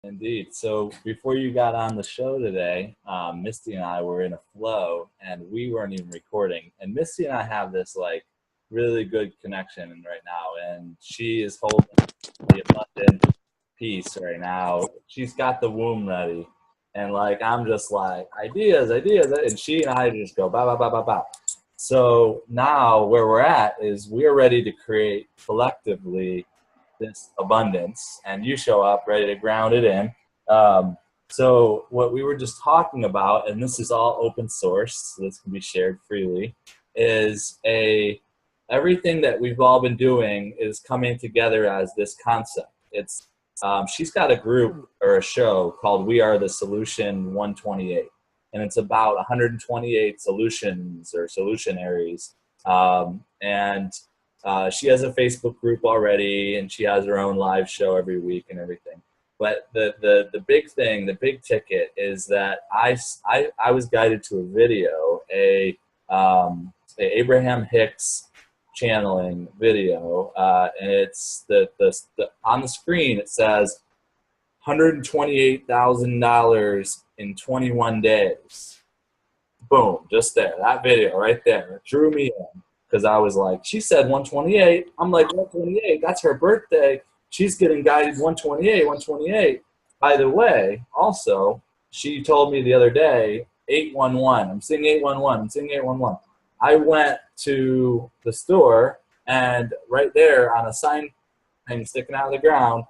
Indeed. So before you got on the show today, Misty and I were in a flow, and we weren't even recording. And Misty and I have this like really good connection right now, and she is holding the abundant piece right now. She's got the womb ready, and like I'm just like ideas, and she and I just go ba ba ba ba ba. So now where we're at is we're ready to create collectively this abundance, and you show up ready to ground it in. So what we were just talking about, and this is all open source, so this can be shared freely, is everything that we've all been doing is coming together as this concept. It's she's got a group or a show called We Are the Solution 128, and it's about 128 solutions or solutionaries, and she has a Facebook group already, and she has her own live show every week and everything. But the big thing, the big ticket is that I was guided to a video, a Abraham Hicks channeling video, and it's the on the screen it says $128,000 in 21 days. Boom, just there, that video right there drew me in. Because I was like, she said 128. I'm like, 128, that's her birthday. She's getting guided 128, 128. By the way, also, she told me the other day, 811. I'm seeing 811. I'm seeing 811. I went to the store, and right there on a sign thing sticking out of the ground,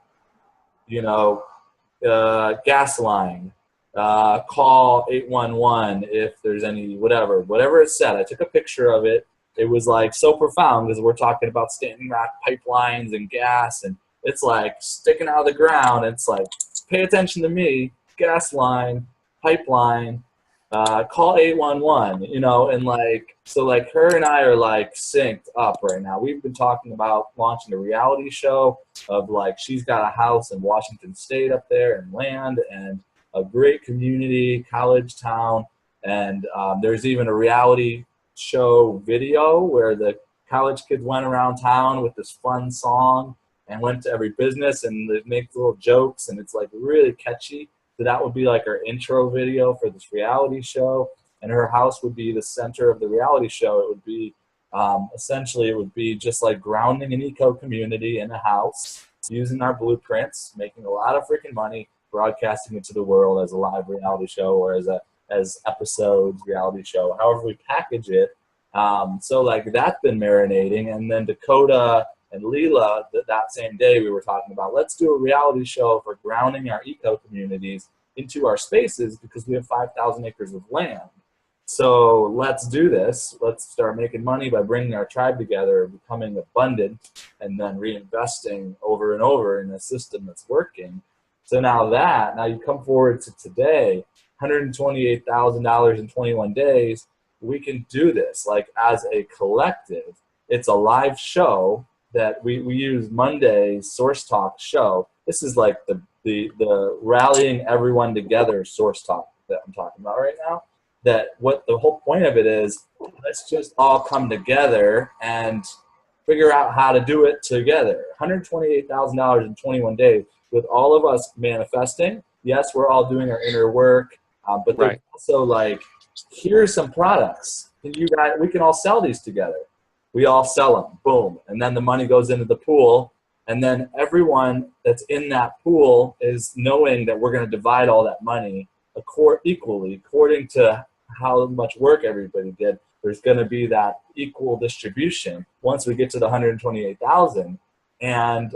you know, gas line, call 811 if there's any, whatever it said. I took a picture of it. It was like so profound because we're talking about standing rock pipelines and gas, and it's like sticking out of the ground. It's like, pay attention to me, gas line, pipeline, call 811, you know, and like, so like her and I are like synced up right now. We've been talking about launching a reality show of like, she's got a house in Washington State up there and land and a great community, college town, and there's even a reality show video where the college kids went around town with this fun song and went to every business and they make little jokes, and it's like really catchy. So that would be like our intro video for this reality show, and her house would be the center of the reality show. It would be essentially it would be just like grounding an eco community in a house using our blueprints, making a lot of freaking money, broadcasting it to the world as a live reality show or as episodes, reality show, however we package it. So like that's been marinating. And then Dakota and Leela, that same day we were talking about, let's do a reality show for grounding our eco communities into our spaces because we have 5,000 acres of land. So let's do this. Let's start making money by bringing our tribe together, becoming abundant, and then reinvesting over and over in a system that's working. So now you come forward to today, $128,000 in 21 days, we can do this. Like as a collective, it's a live show that we use Monday's Source Talk show. This is like the rallying everyone together Source Talk that I'm talking about right now. That what the whole point of it is, let's just all come together and figure out how to do it together. $128,000 in 21 days with all of us manifesting. Yes, we're all doing our inner work. But there's also like, here's some products. We can all sell these together. We all sell them, boom. And then the money goes into the pool. And then everyone that's in that pool is knowing that we're going to divide all that money equally according to how much work everybody did. There's going to be that equal distribution once we get to the 128,000. And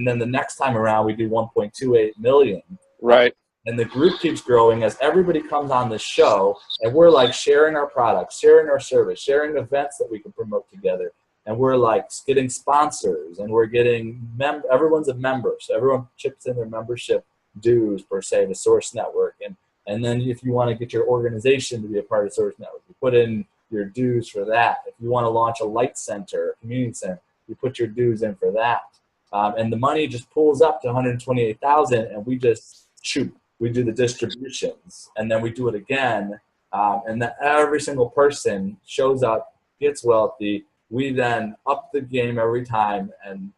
then the next time around, we do 1.28 million. Right. And the group keeps growing as everybody comes on this show, and we're like sharing our products, sharing our service, sharing events that we can promote together. And we're like getting sponsors, and we're getting everyone's a member. So everyone chips in their membership dues per se to Source Network. And then if you want to get your organization to be a part of Source Network, you put in your dues for that. If you want to launch a light center, a community center, you put your dues in for that. And the money just pulls up to 128,000, and we just shoot. We do the distributions, and then we do it again, and then every single person shows up, gets wealthy. We then up the game every time and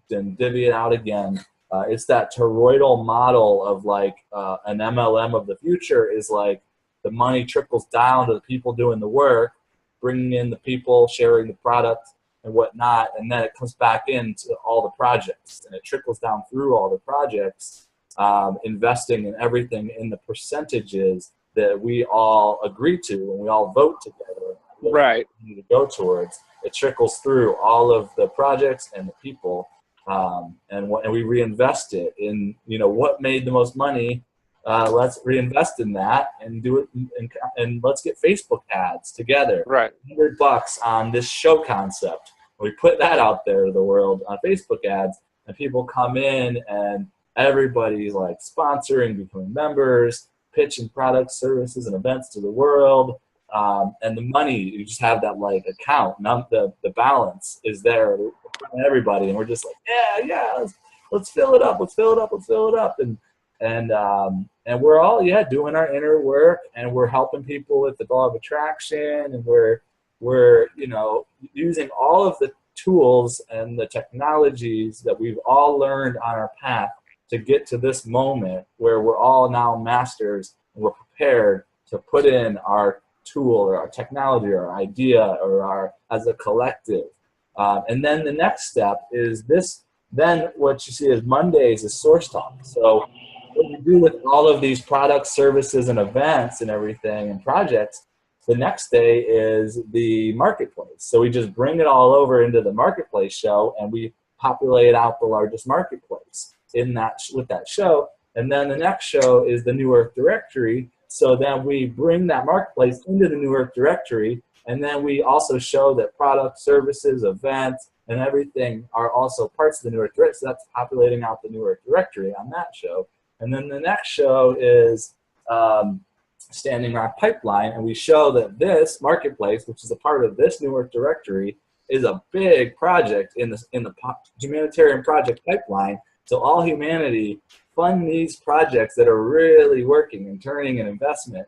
then divvy it out again. It's that toroidal model of like an MLM of the future is like the money trickles down to the people doing the work, bringing in the people, sharing the product and whatnot, and then it comes back into all the projects, and it trickles down through all the projects, investing in everything in the percentages that we all agree to and we all vote together. Right. We need to go towards. It trickles through all of the projects and the people, and we reinvest it in, you know, what made the most money. Let's reinvest in that and do it, and let's get Facebook ads together. Right. $100 on this show concept. We put that out there to the world on Facebook ads, and people come in, and everybody's like sponsoring, becoming members, pitching products, services, and events to the world. And the money, you just have that like account, not the balance is there in front of everybody, and we're just like, yeah, let's fill it up, let's fill it up, and we're all doing our inner work, and we're helping people with the law of attraction, and we're you know, using all of the tools and the technologies that we've all learned on our path to get to this moment where we're all now masters, and we're prepared to put in our tool or our technology or our idea or our as a collective. And then the next step is this. Then what you see is Mondays is source talk. So what you do with all of these products, services, and events and everything and projects, the next day is the marketplace. So we just bring it all over into the marketplace show, and we populate out the largest marketplace in that with that show. And then the next show is the New Earth Directory. So then we bring that marketplace into the New Earth Directory, and then we also show that products, services, events, and everything are also parts of the New Earth Directory. So that's populating out the New Earth Directory on that show. And then the next show is Standing Rock Pipeline, and we show that this marketplace, which is a part of this New Earth Directory, is a big project in the humanitarian project pipeline. So all humanity fund these projects that are really working and turning an investment,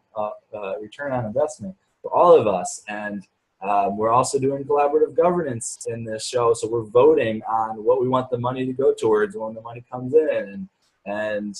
return on investment for all of us. And we're also doing collaborative governance in this show. So we're voting on what we want the money to go towards when the money comes in. And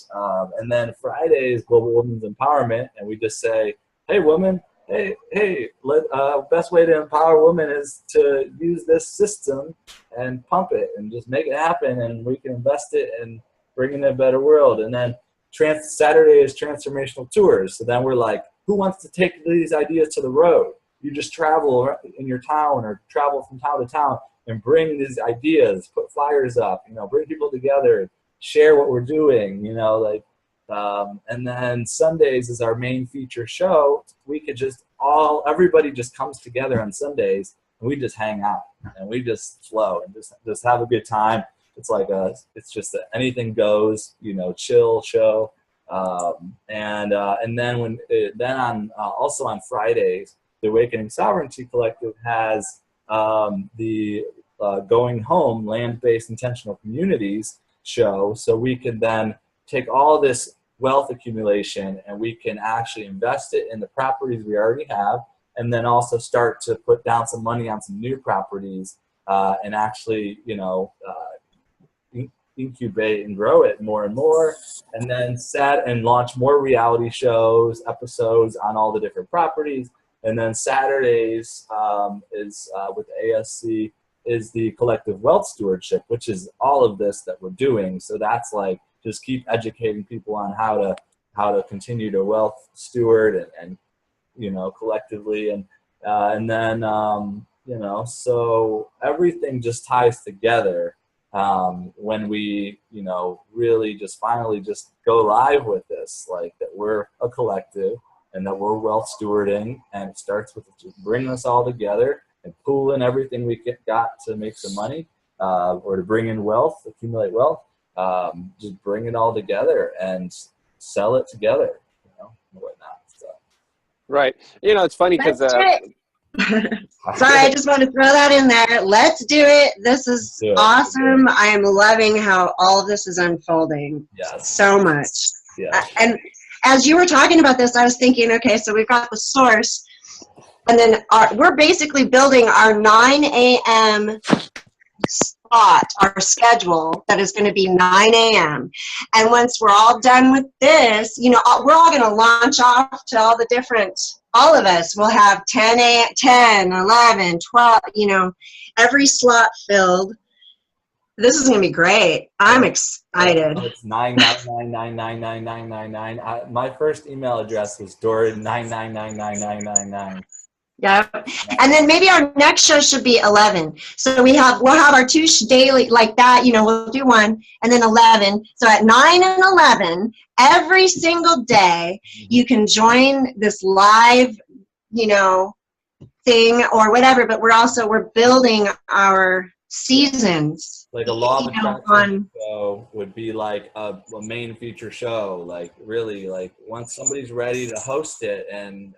then Friday is Global Women's Empowerment, and we just say, hey, women, best way to empower women is to use this system and pump it and just make it happen, and we can invest it and bring in a better world. And then Saturday is transformational tours. So then we're like, who wants to take these ideas to the road? You just travel in your town or travel from town to town and bring these ideas, put flyers up, you know, bring people together, share what we're doing, you know, like, and then Sundays is our main feature show. We could just everybody just comes together on Sundays, and we just hang out and we just flow and just have a good time. It's like it's just anything goes, you know, chill show. And then also on Fridays, the Awakening Sovereignty Collective has the Going Home Land-Based Intentional Communities show. So we can then take all this wealth accumulation and we can actually invest it in the properties we already have, and then also start to put down some money on some new properties and actually, you know, incubate and grow it more and more, and then launch more reality shows, episodes on all the different properties. And then Saturdays is with ASC is the collective wealth stewardship, which is all of this that we're doing. So that's like just keep educating people on how to continue to wealth steward and you know, collectively, and then you know, so everything just ties together when we, you know, really just finally just go live with this, like that we're a collective and that we're wealth stewarding, and it starts with just bringing us all together and pooling everything we got to make some money or to bring in wealth, accumulate wealth, just bring it all together and sell it together, you know, and whatnot. So. Right. You know, it's funny because sorry, I just want to throw that in there. Let's do it. This is awesome. I am loving how all of this is unfolding. Yes. So much. Yeah. And as you were talking about this, I was thinking, okay, so we've got the source, and then we're basically building our 9 a.m. spot, our schedule, that is going to be 9 a.m. And once we're all done with this, you know, we're all going to launch off to all the different, all of us will have 10, 11, 12, you know, every slot filled. This is going to be great. I'm excited. It's 999999999. My first email address was Doran9999999. Yeah, and then maybe our next show should be 11. So we'll have our two daily like that. You know, we'll do 1 and then 11. So at 9 and 11 every single day, you can join this live, you know, thing or whatever. But we're building our seasons. Like a law of attraction show would be like a main feature show. Like really, like once somebody's ready to host it and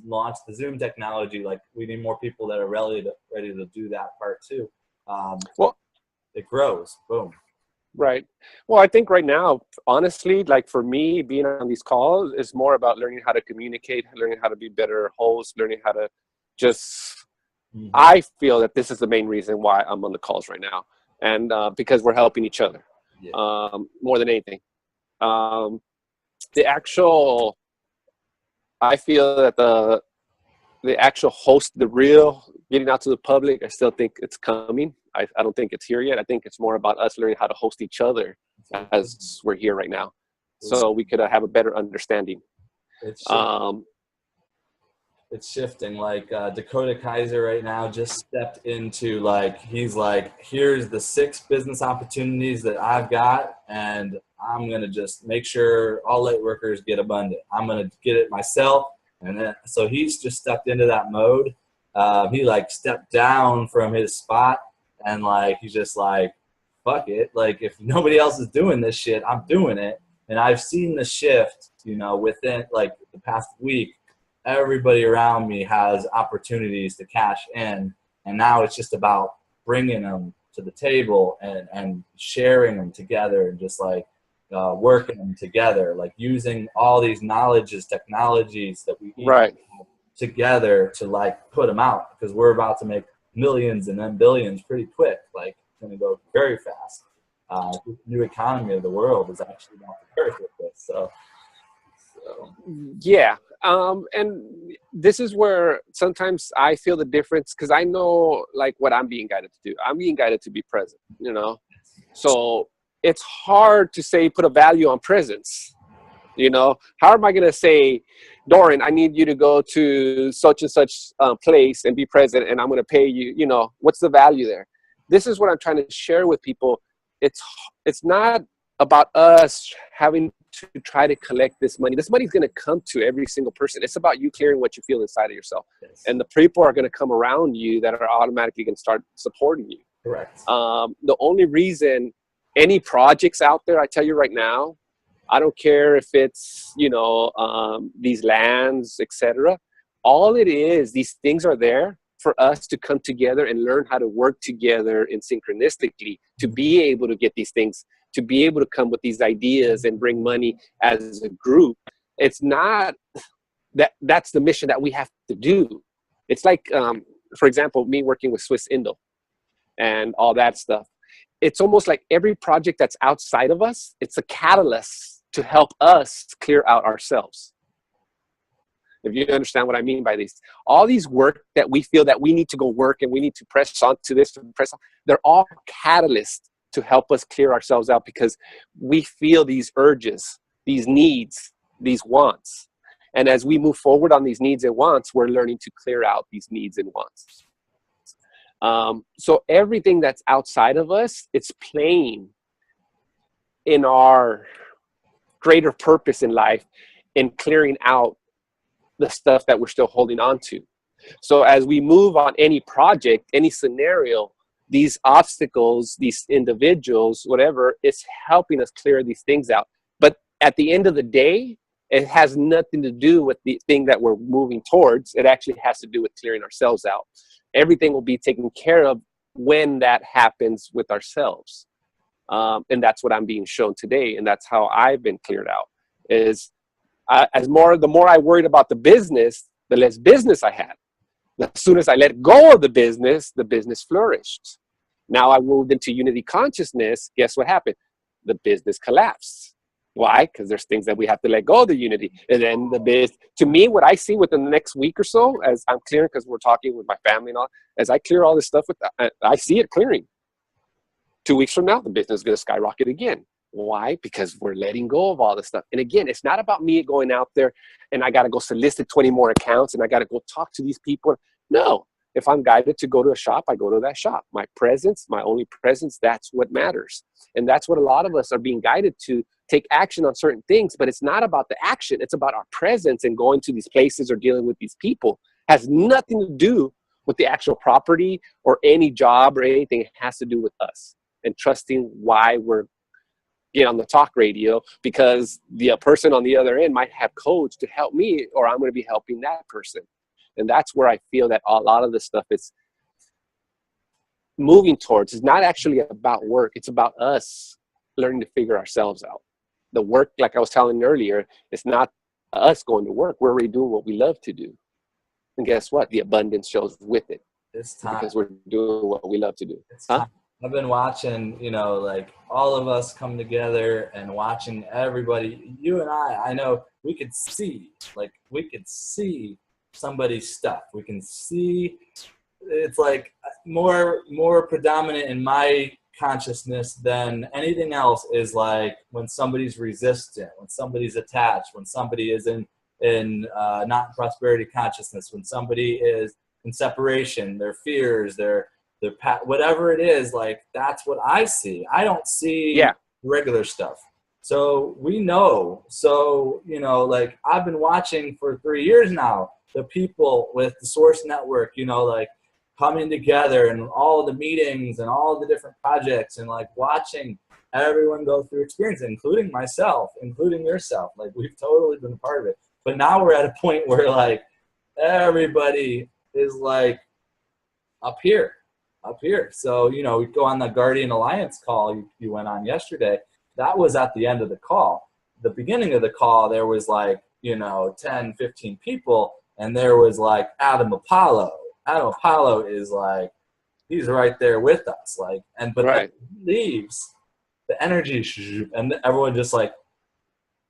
launch the Zoom technology, like we need more people that are ready to do that part too. Well, it grows. Boom. Right. Well, I think right now, honestly, like for me, being on these calls is more about learning how to communicate, learning how to be better hosts, learning how to just. I feel that this is the main reason why I'm on the calls right now, and because we're helping each other more than anything. I feel that the actual host, the real getting out to the public, I still think it's coming. I don't think it's here yet. I think it's more about us learning how to host each other as we're here right now, so we could have a better understanding. It's shifting. Like Dakota Kaiser right now just stepped into he's like, here's the 6 business opportunities that I've got, and I'm going to just make sure all light workers get abundant. I'm going to get it myself. And then, so he's just stepped into that mode. He like stepped down from his spot and like, he's just like, fuck it. Like if nobody else is doing this shit, I'm doing it. And I've seen the shift, you know, within like the past week. Everybody around me has opportunities to cash in, and now it's just about bringing them to the table and sharing them together and just like working them together, like using all these knowledges, technologies that we have together to like put them out, because we're about to make millions and then billions pretty quick. Like it's going to go very fast. The new economy of the world is actually about to birth with this. So. Yeah. And this is where sometimes I feel the difference, because I know like what I'm being guided to do. I'm being guided to be present, you know? So it's hard to say, put a value on presence. You know, how am I going to say, Doran, I need you to go to such and such place and be present, and I'm going to pay you, you know, what's the value there? This is what I'm trying to share with people. It's not about us having to try to collect this money. This money is going to come to every single person. It's about you clearing what you feel inside of yourself. Yes. And the people are going to come around you that are automatically going to start supporting you. Correct. The only reason any projects out there, I tell you right now, I don't care if it's, you know, these lands, etc. All it is, these things are there for us to come together and learn how to work together in synchronistically to be able to get these things, to be able to come with these ideas and bring money as a group. It's not that's the mission that we have to do. It's like, for example, me working with Swiss Indo and all that stuff. It's almost like every project that's outside of us, it's a catalyst to help us clear out ourselves. If you understand what I mean by these, all these work that we feel that we need to go work and we need to press on to this, they're all catalysts to help us clear ourselves out, because we feel these urges, these needs, these wants. And as we move forward on these needs and wants, we're learning to clear out these needs and wants. So everything that's outside of us, it's playing in our greater purpose in life in clearing out the stuff that we're still holding on to. So as we move on any project, any scenario, these obstacles, these individuals, whatever, it's helping us clear these things out. But at the end of the day, it has nothing to do with the thing that we're moving towards. It actually has to do with clearing ourselves out. Everything will be taken care of when that happens with ourselves. And that's what I'm being shown today. And that's how I've been cleared out. Is the more I worried about the business, the less business I had. As soon as I let go of the business flourished. Now I moved into unity consciousness. Guess what happened? The business collapsed. Why? Because there's things that we have to let go of the unity. And then to me, what I see within the next week or so, as I'm clearing, because we're talking with my family and all, as I clear all this stuff, I see it clearing. 2 weeks from now, the business is going to skyrocket again. Why? Because we're letting go of all this stuff. And again, it's not about me going out there and I got to go solicit 20 more accounts and I got to go talk to these people. No. If I'm guided to go to a shop, I go to that shop. My presence, my only presence, that's what matters. And that's what a lot of us are being guided to take action on certain things. But it's not about the action. It's about our presence and going to these places or dealing with these people. It has nothing to do with the actual property or any job or anything. It has to do with us and trusting why we're getting on the talk radio, because the person on the other end might have codes to help me, or I'm going to be helping that person. And that's where I feel that a lot of the stuff is moving towards. It's not actually about work. It's about us learning to figure ourselves out. The work, like I was telling you earlier, it's not us going to work. We're already doing what we love to do. And guess what? The abundance shows with it. It's time. Because we're doing what we love to do. Huh? I've been watching, like all of us come together and watching everybody. You and I know we could see somebody's stuff. We can see, it's like more predominant in my consciousness than anything else is like when somebody's resistant, when somebody's attached, when somebody is in not prosperity consciousness, when somebody is in separation, their fears, their whatever it is, like that's what I see. I don't see regular stuff. So we know. So, like I've been watching for 3 years now, the people with the Source Network, like coming together and all the meetings and all the different projects and like watching everyone go through experience, including myself, including yourself. Like we've totally been a part of it. But now we're at a point where like everybody is like up here. So, we go on the Guardian Alliance call you went on yesterday. That was at the end of the call. The beginning of the call, there was like, 10, 15 people. And there was like Adam Apollo. Adam Apollo is like, he's right there with us. Like, but then he leaves, the energy, and everyone just like,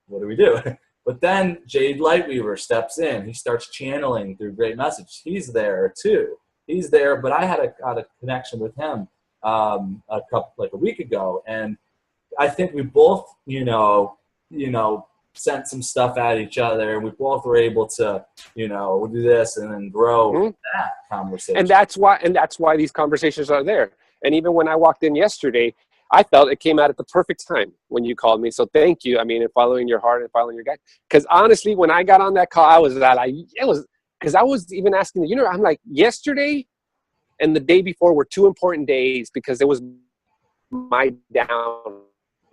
what do we do? But then Jade Lightweaver steps in. He starts channeling through Great Message. He's there too. He's there, but I had a connection with him like a week ago, and I think we both, sent some stuff at each other, and we both were able to, we'll do this and then grow that conversation. And that's why these conversations are there. And even when I walked in yesterday, I felt it came out at the perfect time when you called me. So thank you. I mean, and following your heart and following your guide. Because honestly, when I got on that call, I was like, because I was even asking, I'm like, yesterday and the day before were 2 important days because it was my down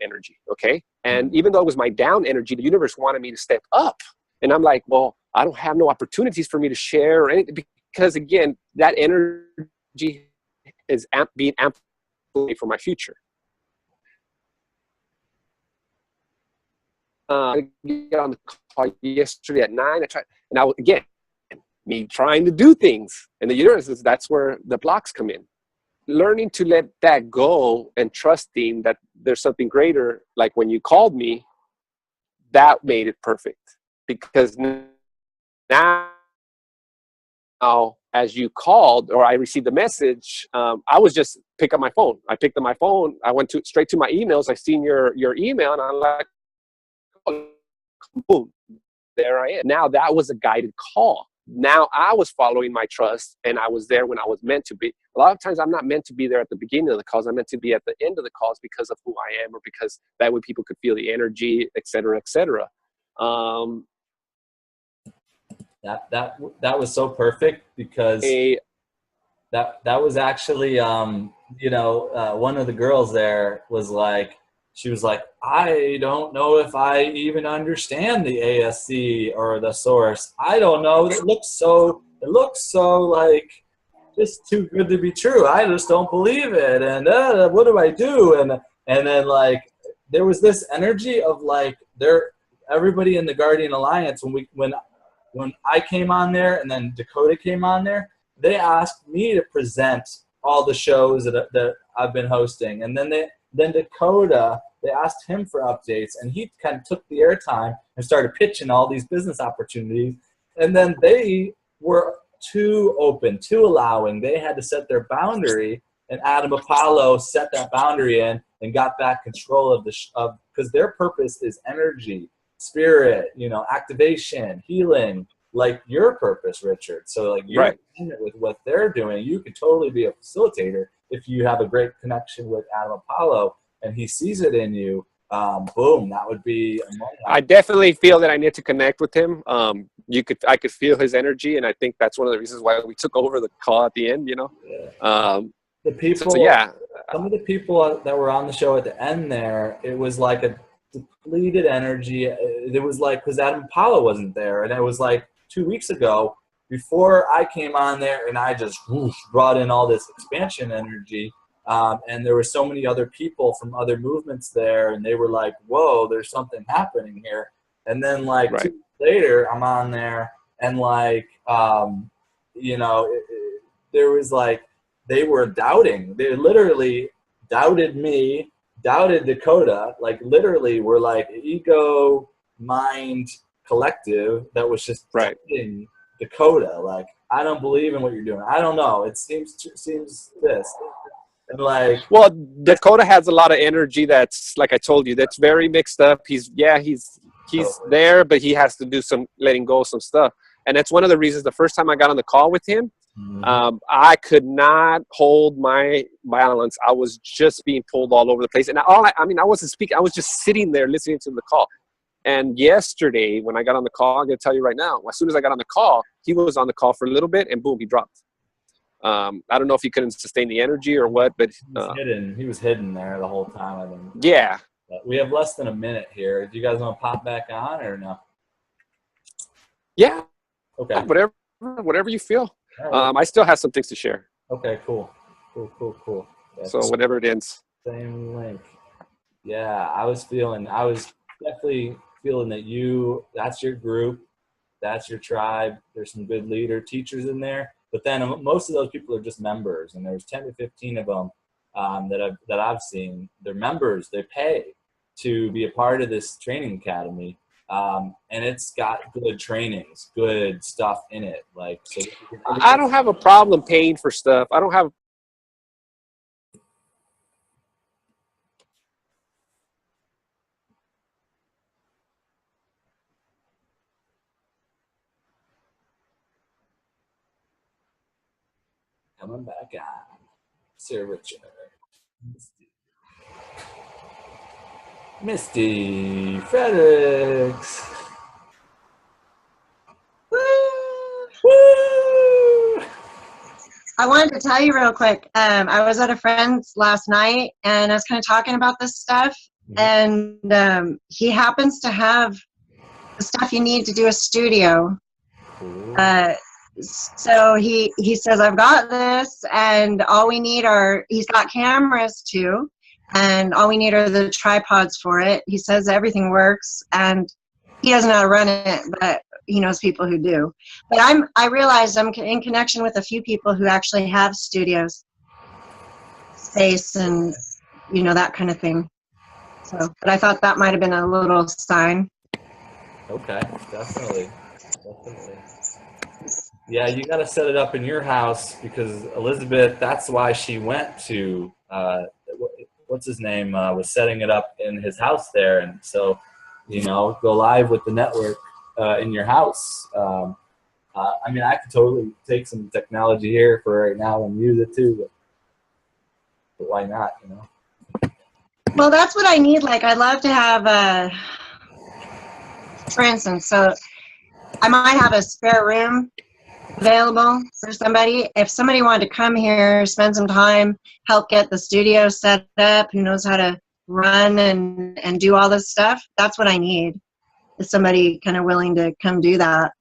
energy, okay? And even though it was my down energy, the universe wanted me to step up. And I'm like, well, I don't have no opportunities for me to share or anything because, again, that energy is being amplified for my future. I got on the call yesterday at 9. I tried, and I again, me trying to do things, and the universe is that's where the blocks come in. Learning to let that go and trusting that there's something greater. Like when you called me, that made it perfect because now, as you called or I received the message, I was just pick up my phone. I picked up my phone. I went straight to my emails. I seen your email, and I'm like, oh, boom, there I am. Now that was a guided call. Now I was following my trust, and I was there when I was meant to be. A lot of times I'm not meant to be there at the beginning of the calls. I'm meant to be at the end of the calls because of who I am, or because that way people could feel the energy, et cetera, et cetera. That was so perfect because that was actually one of the girls there was like, she was like, I don't know if I even understand the ASC or the Source. I don't know. It looks so like just too good to be true. I just don't believe it. And what do I do? And then like there was this energy of like everybody in the Guardian Alliance when I came on there and then Dakota came on there, they asked me to present all the shows that I've been hosting. And then Dakota, they asked him for updates, and he kind of took the airtime and started pitching all these business opportunities. And then they were too open, too allowing. They had to set their boundary, and Adam Apollo set that boundary in and got back control of because their purpose is energy, spirit, activation, healing, like your purpose, Richard. So like you're Right. in it with what they're doing. You could totally be a facilitator if you have a great connection with Adam Apollo and he sees it in you. Boom, that would be I definitely feel that I need to connect with him. I could feel his energy, and I think that's one of the reasons why we took over the call at the end. Yeah. The people, so yeah. Some of the people that were on the show at the end there, it was like a depleted energy. It was like, because Adam Apollo wasn't there, and it was like 2 weeks ago before I came on there, and I just brought in all this expansion energy. And there were so many other people from other movements there, and they were like, whoa, there's something happening here. And then like Right. 2 weeks later, I'm on there, and like, there was like, they were doubting. They literally doubted me, doubted Dakota, like literally were like ego mind collective that was just Right. doubting Dakota. Like, I don't believe in what you're doing. I don't know. It seems this. And like, well, Dakota has a lot of energy that's, like I told you, that's very mixed up. He's there, but he has to do some letting go of some stuff. And that's one of the reasons the first time I got on the call with him, I could not hold my balance. I was just being pulled all over the place. And I wasn't speaking. I was just sitting there listening to the call. And yesterday, when I got on the call, I'm going to tell you right now, as soon as I got on the call, he was on the call for a little bit, and boom, he dropped. I don't know if he couldn't sustain the energy or what, but he was hidden there the whole time, I think. Yeah. But we have less than a minute here. Do you guys want to pop back on or no? Yeah. Okay. Whatever you feel. Right. I still have some things to share. Okay, cool. Yeah, so whenever it ends. Same link. Yeah, I was definitely feeling that that's your group, that's your tribe. There's some good teachers in there. But then most of those people are just members, and there's 10 to 15 of them that I've seen. They're members. They pay to be a part of this training academy, and it's got good trainings, good stuff in it. Like, so I don't have a problem paying for stuff. I don't have. Coming back on, Sir Richard. Misty Fredericks. Woo! Woo! I wanted to tell you real quick. I was at a friend's last night, and I was kind of talking about this stuff. And he happens to have the stuff you need to do a studio. So he says, I've got this, and all we need he's got cameras too, and all we need are the tripods for it. He says everything works, and he doesn't know how to run it, but he knows people who do. But I realized I'm in connection with a few people who actually have studios, space, and that kind of thing. So, but I thought that might have been a little sign. Okay, definitely. Yeah, you got to set it up in your house, because Elizabeth, that's why she went to, what's his name, was setting it up in his house there. And so, go live with the network in your house. I mean, I could totally take some technology here for right now and use it too, but why not, Well, that's what I need. Like, I'd love to have for instance, so I might have a spare room available for somebody. If somebody wanted to come here, spend some time, help get the studio set up, who knows how to run and do all this stuff, that's what I need, is somebody kind of willing to come do that.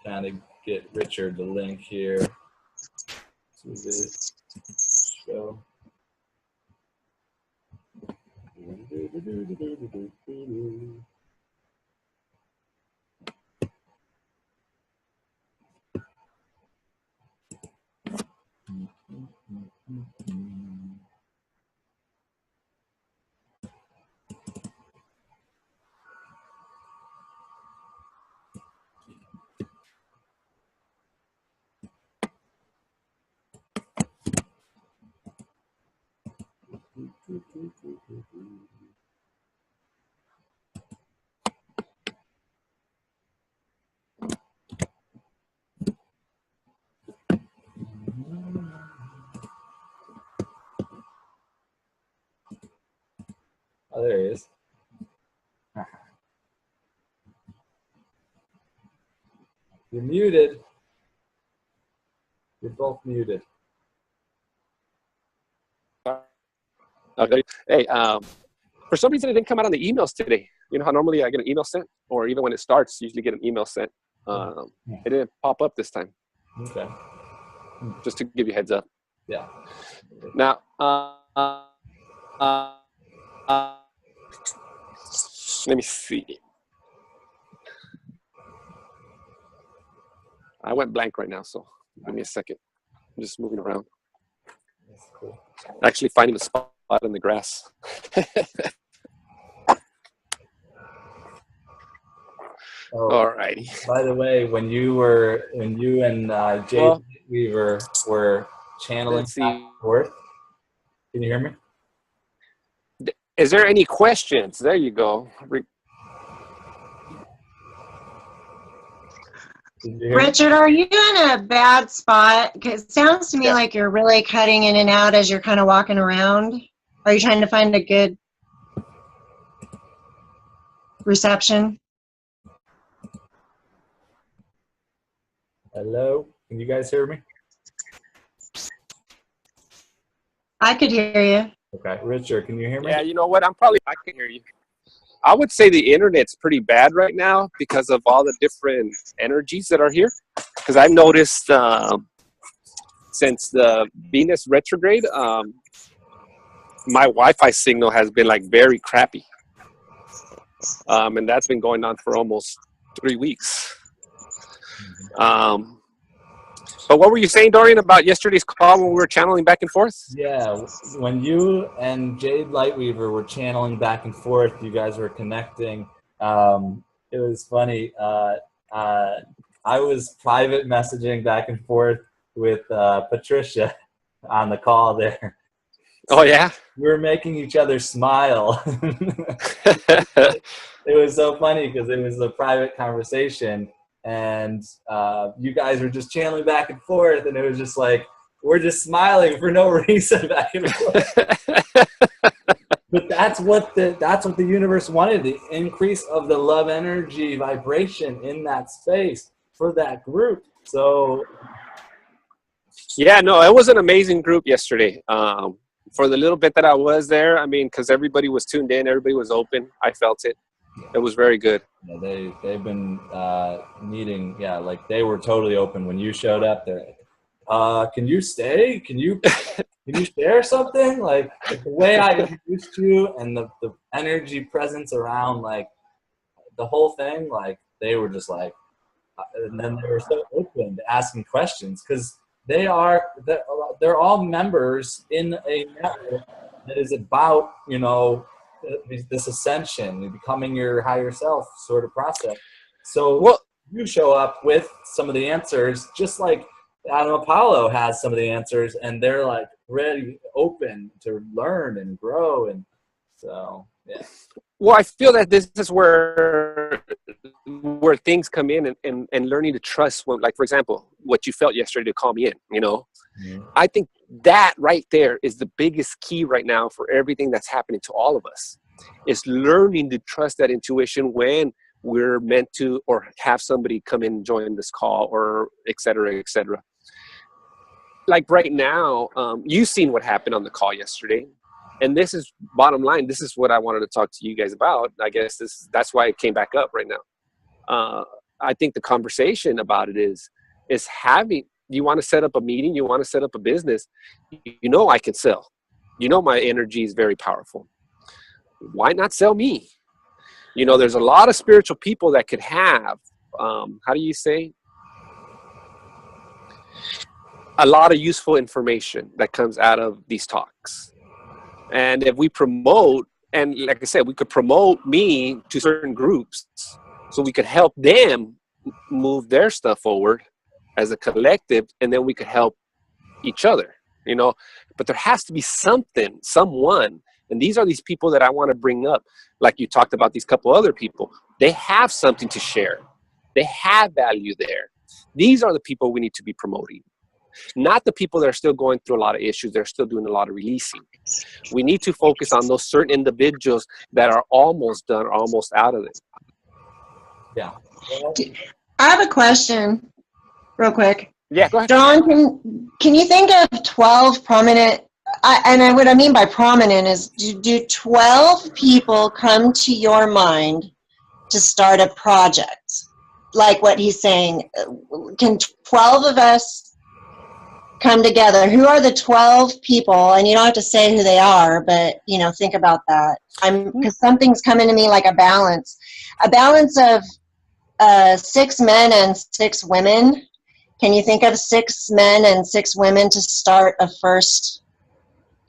Trying to get Richard the link here to this show. Oh, there he is. You're muted. You're both muted. Okay. Hey, for some reason it didn't come out on the emails today. You know how normally I get an email sent, or even when it starts, usually get an email sent. It didn't pop up this time. Okay. Just to give you a heads up. Yeah. Now, let me see. I went blank right now, so give me a second. I'm just moving around. That's cool. Actually finding a spot in the grass. Oh, all righty. by the way, when you and Jade Weaver were channeling back and forth, can you hear me? Is there any questions? There you go. Richard, are you in a bad spot? Because it sounds to me like you're really cutting in and out as you're kind of walking around. Are you trying to find a good reception? Hello? Can you guys hear me? I could hear you. Okay. Richard, can you hear me? Yeah, you know what? I can hear you. I would say the internet's pretty bad right now because of all the different energies that are here. Because I've noticed since the Venus retrograde, my Wi-Fi signal has been like very crappy. And that's been going on for almost 3 weeks. But what were you saying, Dorian, about yesterday's call when we were channeling back and forth? Yeah, when you and Jade Lightweaver were channeling back and forth, you guys were connecting. It was funny. I was private messaging back and forth with Patricia on the call there. Oh, yeah? We were making each other smile. It was so funny because it was a private conversation. And you guys were just channeling back and forth, and it was just like we're just smiling for no reason back and forth. But that's what the universe wanted, the increase of the love energy vibration in that space for that group. So yeah, no, it was an amazing group yesterday. For the little bit that I was there, I mean, because everybody was tuned in, everybody was open. I felt it. It was very good. Yeah, they've been meeting. Yeah, like they were totally open when you showed up. They're like, "Can you stay? Can you share something?" Like the way I introduced you and the energy presence around like the whole thing. Like they were just like, and then they were so open to asking questions because they're all members in a network that is about this ascension, becoming your higher self sort of process. So you show up with some of the answers, just like Apollo has some of the answers, and they're like ready, open to learn and grow. And so, yeah. Well, I feel that this is where things come in and learning to trust. When, like, for example, what you felt yesterday to call me in, Mm-hmm. I think that right there is the biggest key right now for everything that's happening to all of us, is learning to trust that intuition when we're meant to, or have somebody come in and join this call, or et cetera, et cetera. Like right now, you've seen what happened on the call yesterday. And this is bottom line. This is what I wanted to talk to you guys about. I guess that's why it came back up right now. I think the conversation about it is having, you want to set up a meeting, you want to set up a business, I can sell. My energy is very powerful. Why not sell me? There's a lot of spiritual people that could have, how do you say? a lot of useful information that comes out of these talks. And if we promote, and like I said, we could promote me to certain groups so we could help them move their stuff forward as a collective, and then we could help each other, you know. But there has to be something, someone, and these are these people that I want to bring up. Like you talked about these couple other people, they have something to share. They have value there. These are the people we need to be promoting, not the people that are still going through a lot of issues. They're still doing a lot of releasing. We need to focus on those certain individuals that are almost done, almost out of it. Yeah. I have a question real quick. Yeah, go ahead. Don, can you think of 12 prominent, and what I mean by prominent is, do 12 people come to your mind to start a project? Like what he's saying, can 12 of us come together? Who are the 12 people? And you don't have to say who they are, but, you know, think about that. Because something's coming to me like a balance of 6 men and 6 women. Can you think of 6 men and 6 women to start a first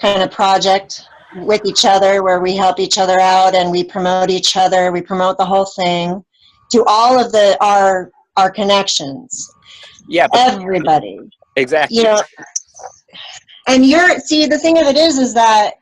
kind of project with each other, where we help each other out and we promote each other, we promote the whole thing to all of our connections. Yeah, everybody. Exactly. You know, and the thing of it is that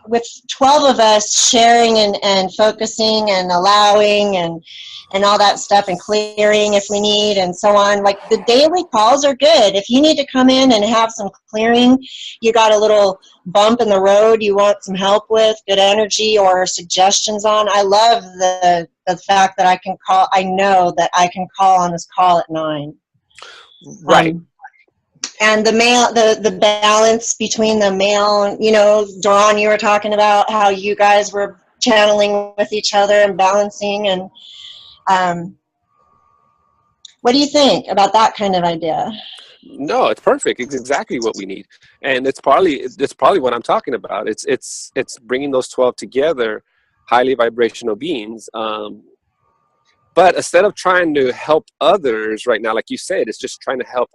with 12 of us sharing and focusing and allowing and all that stuff, and clearing if we need and so on, like the daily calls are good. If you need to come in and have some clearing, you got a little bump in the road you want some help with, good energy or suggestions on, I love the fact that I know that I can call on this call at 9. Right. And the balance between the male, you know, Dawn, you were talking about how you guys were channeling with each other and balancing, and what do you think about that kind of idea? No, it's perfect. It's exactly what we need, and it's probably what I'm talking about. It's bringing those 12 together, highly vibrational beings. But instead of trying to help others right now, like you said, it's just trying to help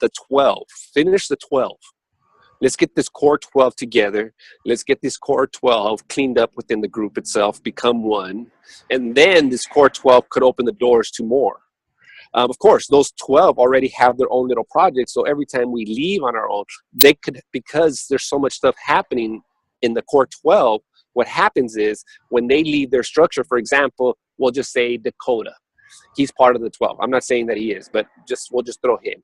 the 12. Finish the 12. Let's get this core 12 together. Let's get this core 12 cleaned up within the group itself, become one. And then this core 12 could open the doors to more. Of course, those 12 already have their own little projects. So every time we leave on our own, they could, because there's so much stuff happening in the core 12, what happens is when they leave their structure, for example, we'll just say Dakota. He's part of the 12. I'm not saying that he is, but we'll just throw him.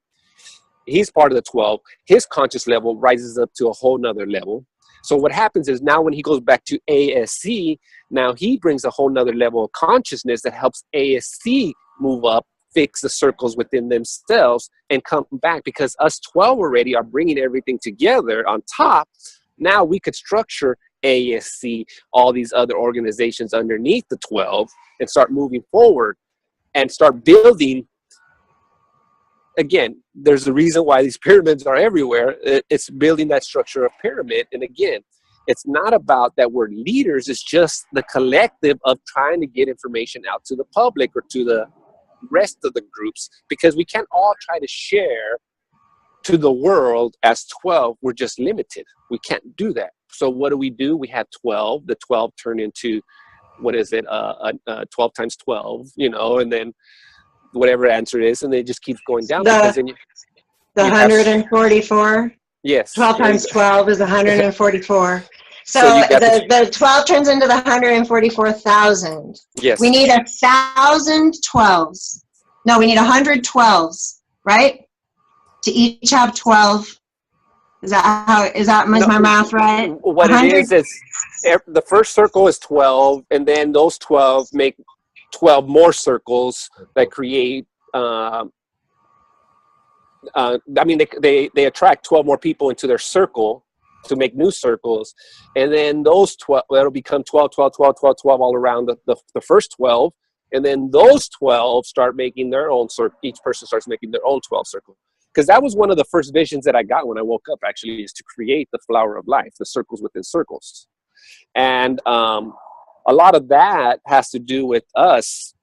He's part of the 12. His conscious level rises up to a whole nother level. So what happens is now when he goes back to ASC, now he brings a whole nother level of consciousness that helps ASC move up, fix the circles within themselves, and come back, because us 12 already are bringing everything together on top. Now we could structure ASC, all these other organizations underneath the 12, and start moving forward and start building. Again, there's a reason why these pyramids are everywhere. It's building that structure of pyramid. And again, it's not about that we're leaders. It's just the collective of trying to get information out to the public or to the rest of the groups, because we can't all try to share to the world as 12. We're just limited. We can't do that. So what do? We have 12. The 12 turn into, what is it? 12 times 12, you know, and then whatever answer is, and it just keeps going down. Because then the 144? Yes. 12 times 12 is 144. So, So the 12 turns into the 144,000. Yes. We need 1,000 12s. No, we need 100 12s, right? To each have 12. Is my math right? What 100? It is the first circle is 12, and then those 12 make 12 more circles that create, I mean, they attract 12 more people into their circle to make new circles. And then those 12, that'll become 12, 12, 12, 12, 12 all around the first 12. And then those 12 start making their own circle. Each person starts making their own 12 circle. Because that was one of the first visions that I got when I woke up, actually, is to create the flower of life, the circles within circles. And a lot of that has to do with us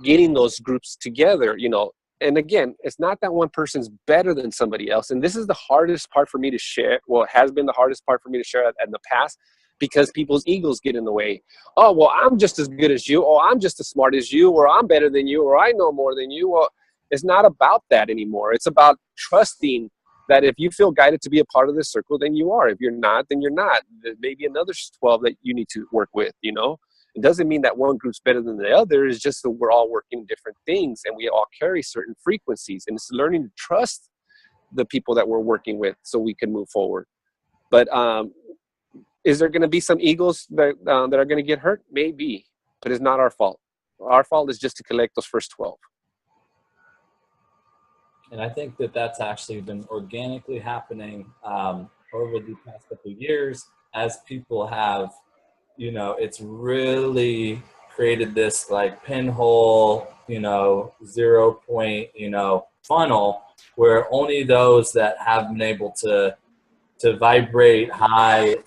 getting those groups together, you know. and again, it's not that one person's better than somebody else. And this is the hardest part for me to share. Well, it has been the hardest part for me to share in the past, because people's egos get in the way. Oh, well, I'm just as good as you, or I'm just as smart as you, or I'm better than you, or I know more than you. Well, it's not about that anymore. It's about trusting that if you feel guided to be a part of this circle, then you are. If you're not, then you're not. There may be another 12 that you need to work with, you know? It doesn't mean that one group's better than the other. It's just that we're all working different things, and we all carry certain frequencies. And it's learning to trust the people that we're working with so we can move forward. But is there going to be some egos that are going to get hurt? Maybe, but it's not our fault. Our fault is just to collect those first 12. And I think that that's actually been organically happening over the past couple of years, as people have, you know, it's really created this like pinhole, you know, 0 point, you know, funnel, where only those that have been able to vibrate high and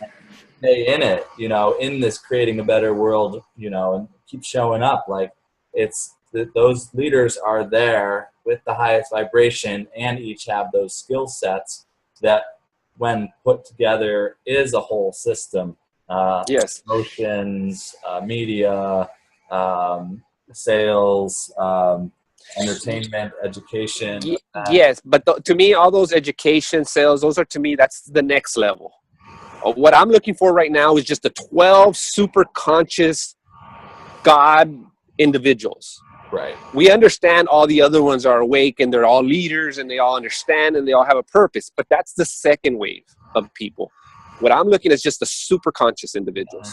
stay in it, you know, in this creating a better world, you know, and keep showing up. Like, it's those leaders are there with the highest vibration, and each have those skill sets that, when put together, is a whole system. Yes. Emotions, media, sales, entertainment, education. Yes, but to me, all those education, sales, those are, to me, that's the next level. What I'm looking for right now is just the 12 super conscious God individuals. Right. We understand all the other ones are awake, and they're all leaders, and they all understand, and they all have a purpose. But that's the second wave of people. What I'm looking at is just the super conscious individuals.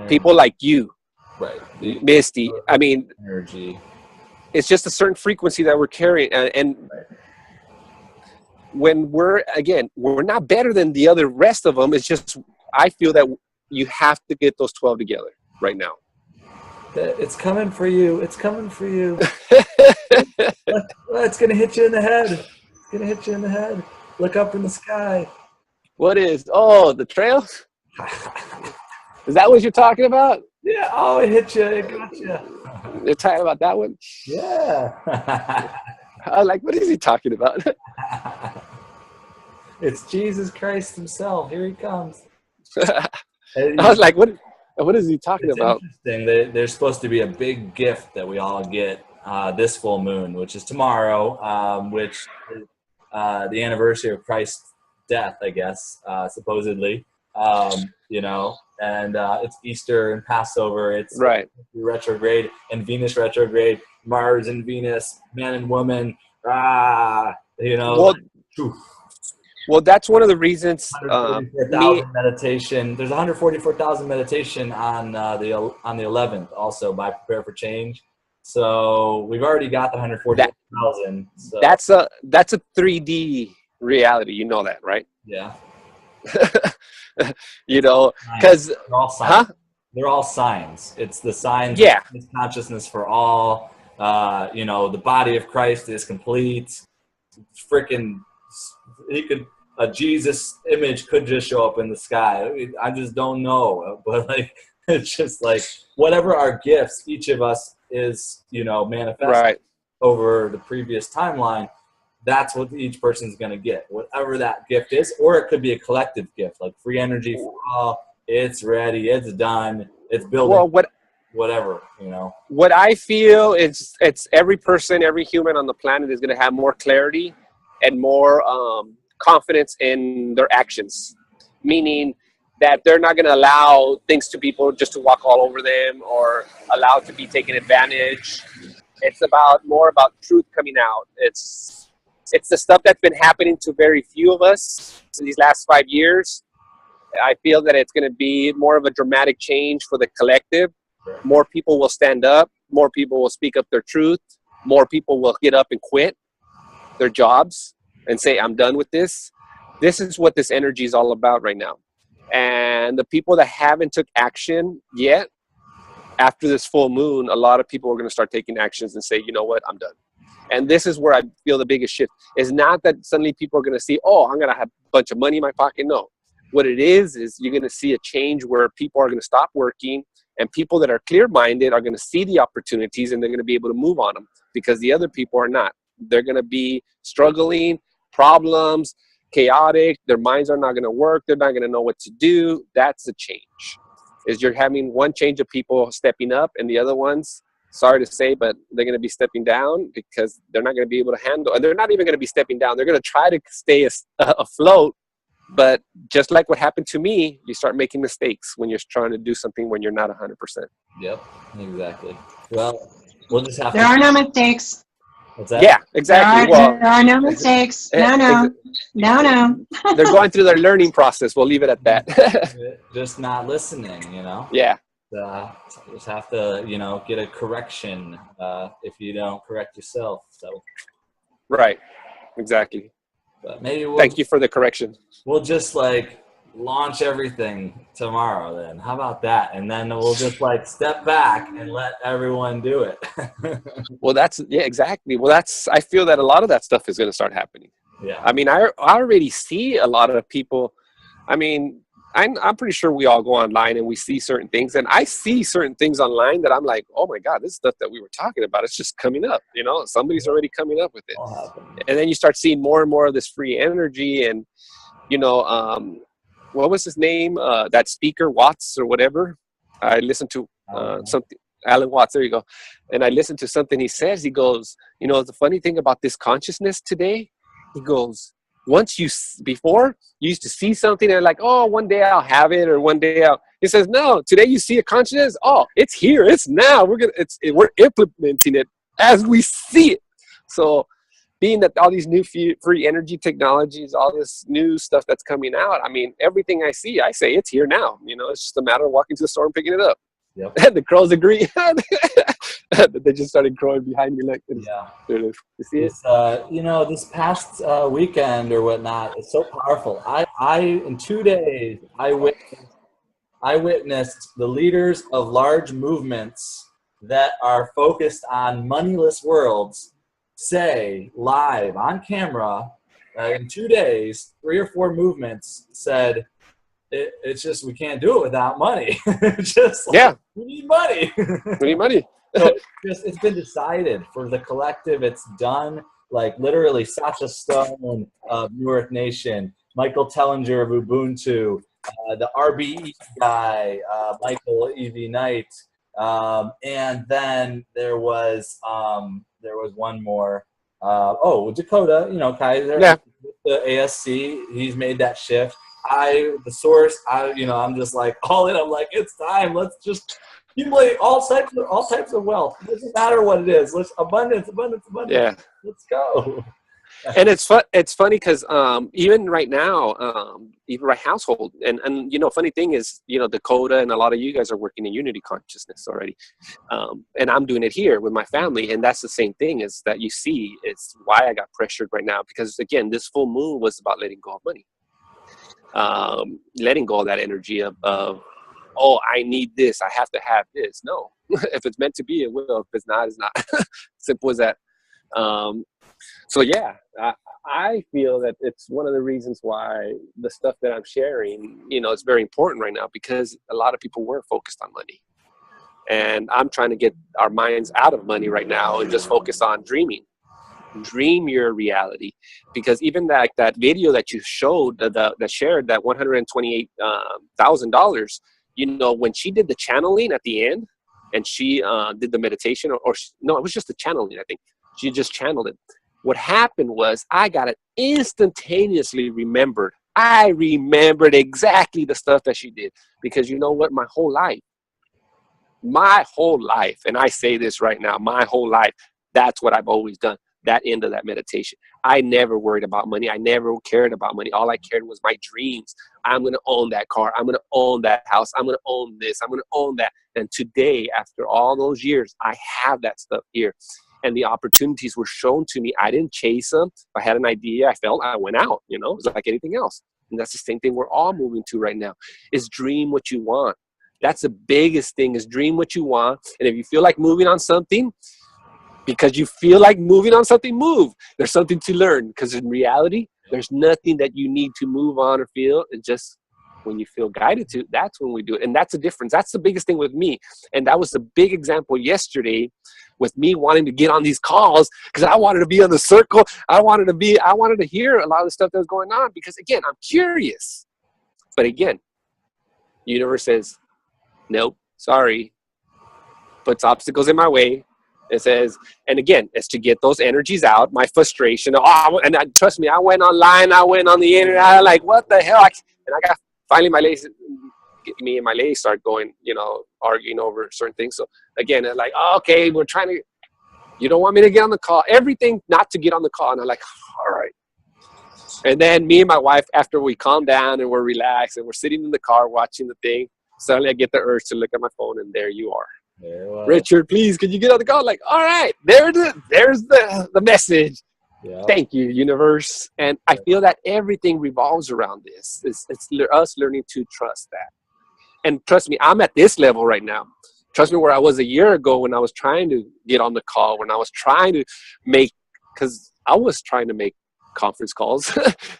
People like you, right? Misty. I mean, energy. It's just a certain frequency that we're carrying. And right. When we're not better than the other rest of them. It's just, I feel that you have to get those 12 together right now. It's coming for you. It's coming for you. It's going to hit you in the head. It's going to hit you in the head. Look up in the sky. What is? Oh, the trail? Is that what you're talking about? Yeah. Oh, it hit you. It got you. You're talking about that one? Yeah. I was like, what is he talking about? It's Jesus Christ himself. Here he comes. I was like, what is he talking about? Interesting. There's supposed to be a big gift that we all get this full moon, which is tomorrow, which is the anniversary of Christ's death, I guess, supposedly. You know, and it's Easter and Passover. It's right. Retrograde and Venus retrograde, Mars and Venus, man and woman. You know. Well, that's one of the reasons. 144,000 meditation. There's 144,000 meditation on the 11th, also by Prepare for Change. So we've already got the 144,000. So. That's a 3D reality. You know that, right? Yeah. You know, because they're all signs. It's the signs. Yeah. Of consciousness for all. You know, the body of Christ is complete. Freaking, a Jesus image could just show up in the sky. I just don't know, but like, it's just like whatever our gifts, each of us is, you know, manifested over the previous timeline. That's what each person's going to get, whatever that gift is. Or it could be a collective gift, like free energy for all. It's ready. It's done. It's building. Well, whatever, you know. What I feel is it's every person, every human on the planet is going to have more clarity and more confidence in their actions. Meaning that they're not going to allow things to people just to walk all over them or allow to be taken advantage. It's more about truth coming out. It's the stuff that's been happening to very few of us in these last 5 years. I feel that it's going to be more of a dramatic change for the collective. More people will stand up. More people will speak up their truth. More people will get up and quit their jobs and say, I'm done with this. This is what this energy is all about right now. And the people that haven't took action yet, after this full moon, a lot of people are going to start taking actions and say, you know what, I'm done. And this is where I feel the biggest shift. It's not that suddenly people are going to see, oh, I'm going to have a bunch of money in my pocket. No. What it is you're going to see a change where people are going to stop working, and people that are clear-minded are going to see the opportunities, and they're going to be able to move on them because the other people are not. They're going to be struggling, problems, chaotic. Their minds are not going to work. They're not going to know what to do. That's the change. Is you're having one change of people stepping up, and the other ones, sorry to say, but they're going to be stepping down because they're not going to be able to handle, and they're not even going to be stepping down. They're going to try to stay afloat. But just like what happened to me, you start making mistakes when you're trying to do something when you're not 100%. Yep, exactly. Well, we'll just have There are no mistakes. What's that? Yeah, exactly. There are no mistakes. No. They're going through their learning process. We'll leave it at that. Just not listening, Yeah. Just have to, get a correction if you don't correct yourself. So. Right. Exactly. But maybe thank you for the correction. We'll just launch everything tomorrow then. How about that? And then we'll just step back and let everyone do it. Well, exactly. Well, I feel that a lot of that stuff is going to start happening. Yeah. I mean, I already see a lot of people. I mean, I'm pretty sure we all go online and we see certain things, and I see certain things online that I'm like, oh my God, this stuff that we were talking about, it's just coming up, somebody's already coming up with it. And then you start seeing more and more of this free energy, and, what was his name? That speaker, Watts or whatever. I listened to something, Alan Watts, there you go. And I listened to something he says. He goes, the funny thing about this consciousness today, he goes, before you used to see something and like, oh, one day I'll have it, or one day he says, no, today you see a consciousness. Oh, it's here. It's now. We're implementing it as we see it. So being that all these new free energy technologies, all this new stuff that's coming out, I mean, everything I see, I say it's here now. It's just a matter of walking to the store and picking it up. Yep. The crows agree. They just started crowing behind me. Yeah. You see it? This past weekend or whatnot, it's so powerful. In 2 days, I witnessed the leaders of large movements that are focused on moneyless worlds say live on camera in 2 days, 3 or 4 movements said, it's just, we can't do it without money. We need money. We need money. So it's been decided for the collective. It's done. Literally, Sacha Stone of New Earth Nation, Michael Tellinger of Ubuntu, the RBE guy, Michael E.V. Knight, and then there was one more. Dakota, Kaiser, the ASC. He's made that shift. I'm just all in. I'm like, it's time. Let's just accumulate all types of wealth. It doesn't matter what it is. Let's abundance. Yeah. Let's go. And it's funny because even right now, even my household, and funny thing is, Dakota and a lot of you guys are working in unity consciousness already, and I'm doing it here with my family, and that's the same thing is that you see. It's why I got pressured right now, because again, this full moon was about letting go of money, letting go of that energy of oh, I need this, I have to have this. No, if it's meant to be, it will. If it's not, it's not. Simple as that. So yeah, I feel that it's one of the reasons why the stuff that I'm sharing, it's very important right now, because a lot of people were focused on money. And I'm trying to get our minds out of money right now and just focus on dreaming. Dream your reality. Because even that video that you showed, that shared that $128,000, when she did the channeling at the end and she did the meditation, no, it was just the channeling, I think. She just channeled it. What happened was I got it instantaneously remembered. I remembered exactly the stuff that she did, because you know what? My whole life, and I say this right now, my whole life, that's what I've always done. That end of that meditation. I never worried about money. I never cared about money. All I cared was my dreams. I'm going to own that car. I'm going to own that house. I'm going to own this. I'm going to own that. And today, after all those years, I have that stuff here. And the opportunities were shown to me. I didn't chase them. If I had an idea, I went out, it was like anything else. And that's the same thing we're all moving to right now, is dream what you want. That's the biggest thing, is dream what you want. And if you feel like moving on something, because you feel like moving on something, move. There's something to learn, because in reality, there's nothing that you need to move on or feel. It's just when you feel guided to, that's when we do it. And that's the difference. That's the biggest thing with me. And that was the big example yesterday with me wanting to get on these calls because I wanted to be on the circle. I wanted to hear a lot of the stuff that was going on because, again, I'm curious. But again, universe says, nope, sorry. Puts obstacles in my way. It says, and again, it's to get those energies out, my frustration. Trust me, I went online, I went on the internet, I like, what the hell? And I got, finally me and my lady start going, arguing over certain things. So again, it's like, oh, okay, you don't want me to get on the call, everything not to get on the call. And I'm like, all right. And then me and my wife, after we calm down and we're relaxed and we're sitting in the car watching the thing, suddenly I get the urge to look at my phone, and there you are. Richard, please, can you get on the call? Like, all right, there's the message. Yeah. Thank you, universe. And I feel that everything revolves around this. It's us learning to trust that. And trust me, I'm at this level right now. Trust me, where I was a year ago when I was trying to get on the call, when I was trying to make conference calls.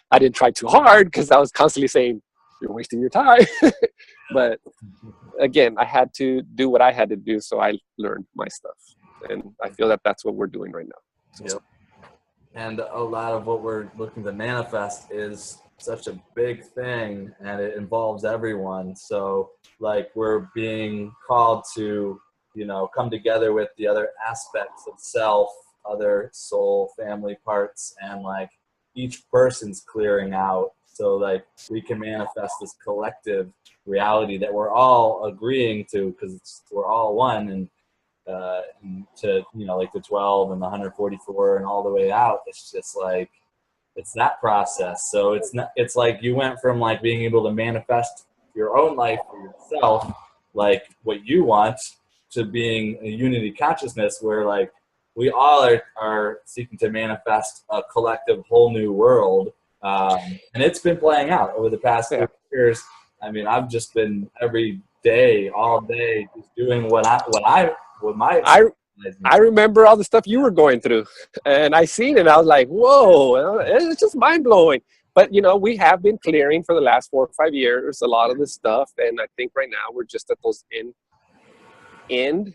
I didn't try too hard because I was constantly saying, you're wasting your time. But again, I had to do what I had to do, so I learned my stuff. And I feel that that's what we're doing right now. So. Yep. And a lot of what we're looking to manifest is such a big thing, and it involves everyone. So like we're being called to, come together with the other aspects of self, other soul, family parts, and like each person's clearing out. So like we can manifest this collective reality that we're all agreeing to because we're all one, and to like the 12 and the 144 and all the way out. It's just like it's that process. So it's like you went from like being able to manifest your own life for yourself, like what you want, to being a unity consciousness where like we all are seeking to manifest a collective whole new world. And it's been playing out over the past 2 years. I mean, I've just been every day, all day, just doing what I remember all the stuff you were going through, and I seen it. I was like, whoa, it's just mind blowing. But we have been clearing for the last 4 or 5 years a lot of this stuff, and I think right now we're just at those end.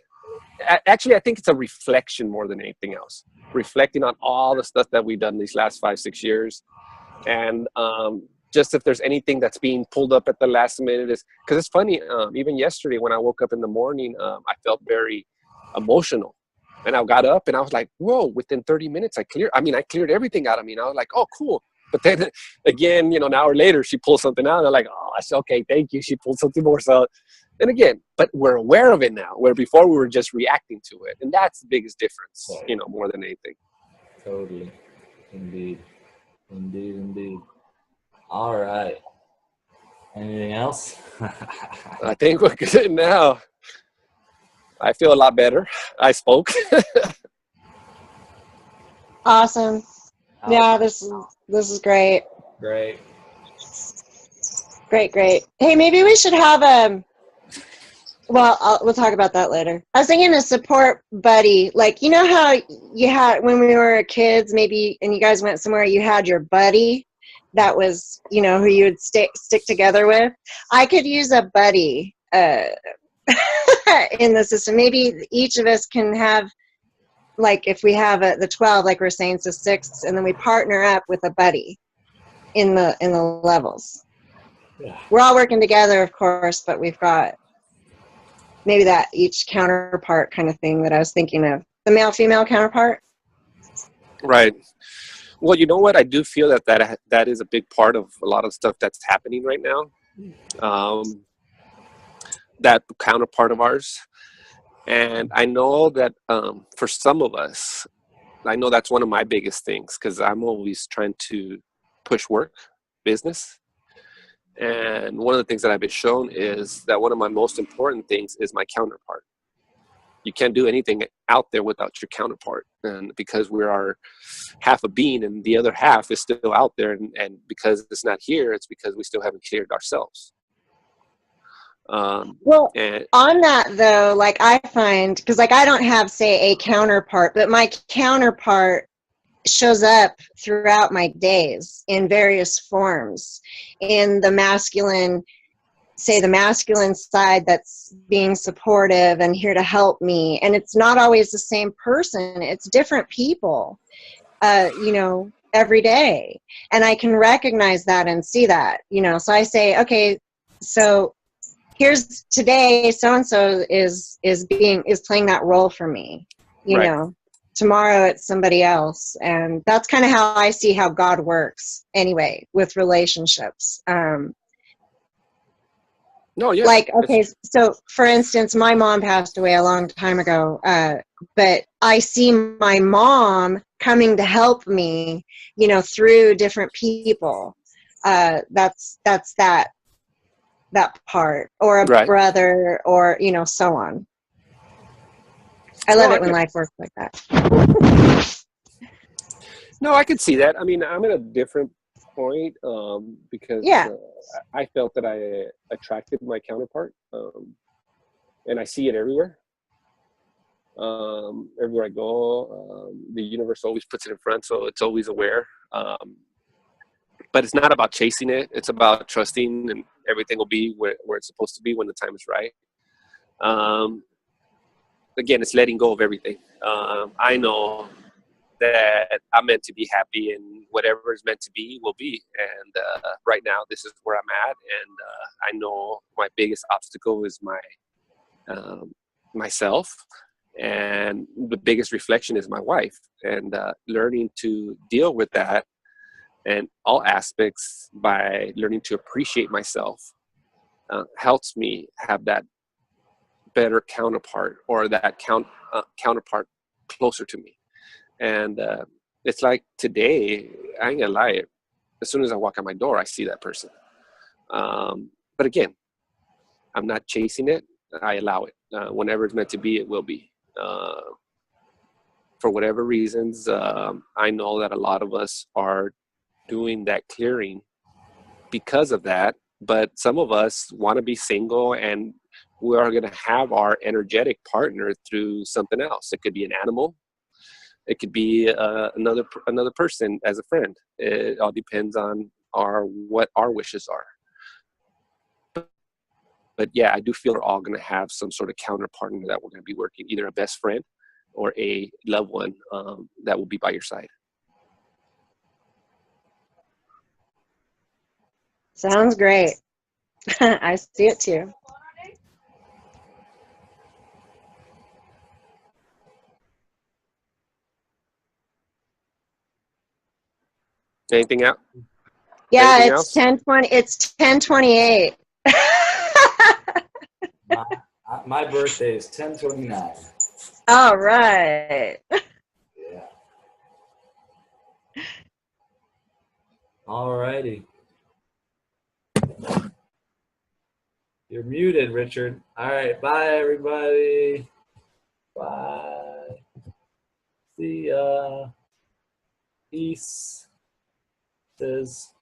Actually, I think it's a reflection more than anything else. Reflecting on all the stuff that we've done these last 5, 6 years. And just if there's anything that's being pulled up at the last minute, is because it's funny. Even yesterday when I woke up in the morning, I felt very emotional, and I got up and I was like, whoa, within 30 minutes I cleared everything out of me, and I was like, oh, cool. But then again, an hour later she pulled something out, and I'm like, oh, I said, okay, thank you, she pulled something more. So, and again, but we're aware of it now, where before we were just reacting to it, and that's the biggest difference, more than anything. Totally. Indeed. All right. Anything else? I think we're good now. I feel a lot better. I spoke. Awesome. Yeah, this is great. Great. Hey, maybe we should have we'll talk about that later. I was thinking a support buddy, like how you had when we were kids, maybe, and you guys went somewhere, you had your buddy that was who you would stick together with. I could use a buddy in the system. Maybe each of us can have, like, if we have the 12, like we're saying, so 6, and then we partner up with a buddy in the levels. Yeah. We're all working together, of course, but we've got maybe that each counterpart kind of thing that I was thinking of. The male-female counterpart. Right. Well, you know what? I do feel that is a big part of a lot of stuff that's happening right now. That counterpart of ours. And I know that for some of us, I know that's one of my biggest things, because I'm always trying to push work, business. And one of the things that I've been shown is that one of my most important things is my counterpart. You can't do anything out there without your counterpart. And because we are half a being and the other half is still out there, and because it's not here, it's because we still haven't cleared ourselves. On that though, like I find, because like I don't have, say, a counterpart, but my counterpart shows up throughout my days in various forms. In the masculine say the masculine side that's being supportive and here to help me. And it's not always the same person. It's different people, you know, every day. And I can recognize that and see that, you know. So I say, okay, so here's today, so-and-so is playing that role for me, you Right. know. Tomorrow it's somebody else. And that's kind of how I see how God works anyway with relationships. No, yeah. Like, okay, so for instance, my mom passed away a long time ago, but I see my mom coming to help me, you know, through different people. That's that part, or a Right. brother, or, you know, so on. I love it when life works like that. No, I could see that. I mean, I'm at a different point because Yeah. I felt that I attracted my counterpart, and I see it everywhere. Everywhere I go, the universe always puts it in front, so it's always aware. But it's not about chasing it. It's about trusting, and everything will be where it's supposed to be when the time is right. Again, it's letting go of everything. I know that I'm meant to be happy, and whatever is meant to be will be. And right now, this is where I'm at, and I know my biggest obstacle is myself, and the biggest reflection is my wife. And learning to deal with that and all aspects by learning to appreciate myself helps me have that better counterpart, or that counterpart closer to me. And it's like today, I ain't gonna lie, as soon as I walk out my door, I see that person. But again, I'm not chasing it. I allow it. Whenever it's meant to be, it will be. For whatever reasons, I know that a lot of us are doing that clearing because of that. But some of us want to be single, and we are going to have our energetic partner through something else. It could be an animal. It could be another person as a friend. It all depends on what our wishes are. But yeah, I do feel we're all going to have some sort of counterpart that we're going to be working, either a best friend or a loved one that will be by your side. Sounds great. I see it too. Anything else? Yeah, Anything it's else? 10:20. It's 10:28. My birthday is 10/29. All right. Yeah. All righty. You're muted, Richard. All right. Bye, everybody. Bye. See ya. Peace. Says.